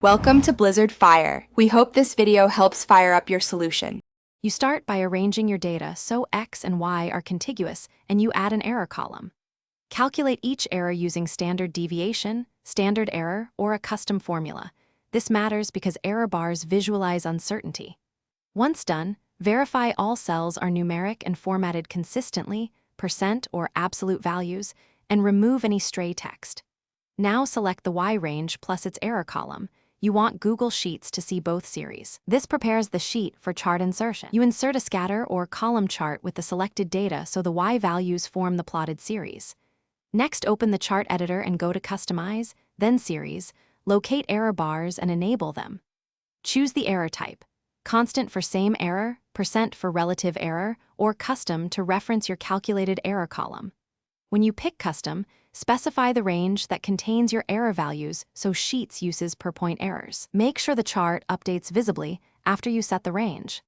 Welcome to Blizzard Fire. We hope this video helps fire up your solution. You start by arranging your data so X and Y are contiguous, and you add an error column. Calculate each error using standard deviation, standard error, or a custom formula. This matters because error bars visualize uncertainty. Once done, verify all cells are numeric and formatted consistently, percent or absolute values, and remove any stray text. Now select the Y range plus its error column. You want Google Sheets to see both series. This prepares the sheet for chart insertion. You insert a scatter or column chart with the selected data so the Y values form the plotted series. Next, open the chart editor and go to Customize, then Series, locate error bars and enable them. Choose the error type, constant for same error, percent for relative error, or custom to reference your calculated error column. When you pick custom, specify the range that contains your error values so Sheets uses per point errors. Make sure the chart updates visibly after you set the range.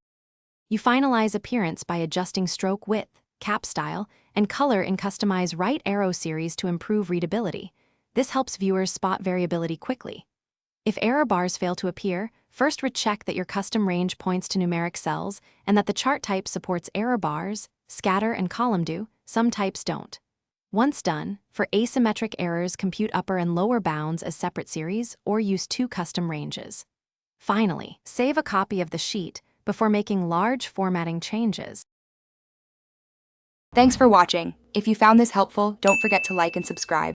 You finalize appearance by adjusting stroke width, cap style, and color in Customize right arrow series to improve readability. This helps viewers spot variability quickly. If error bars fail to appear, first recheck that your custom range points to numeric cells and that the chart type supports error bars, scatter, and column do. Some types don't. Once done, for asymmetric errors, compute upper and lower bounds as separate series or use two custom ranges. Finally, save a copy of the sheet before making large formatting changes. Thanks for watching. If you found this helpful, don't forget to like and subscribe.